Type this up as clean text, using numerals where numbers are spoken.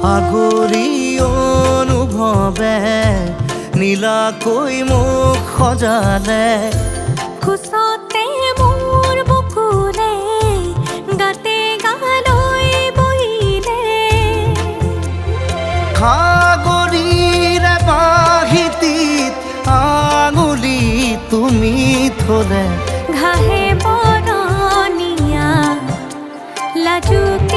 আগৰি অনুভৱে নীলাকৈ মোক সজালে খোজতে মোৰ বুকুৰে গাতে গালৈ বহিলে সাগৰীৰে বাহিতিত আঙুলি তুমি থলে ঘাহে বৰণীয়া লাজুক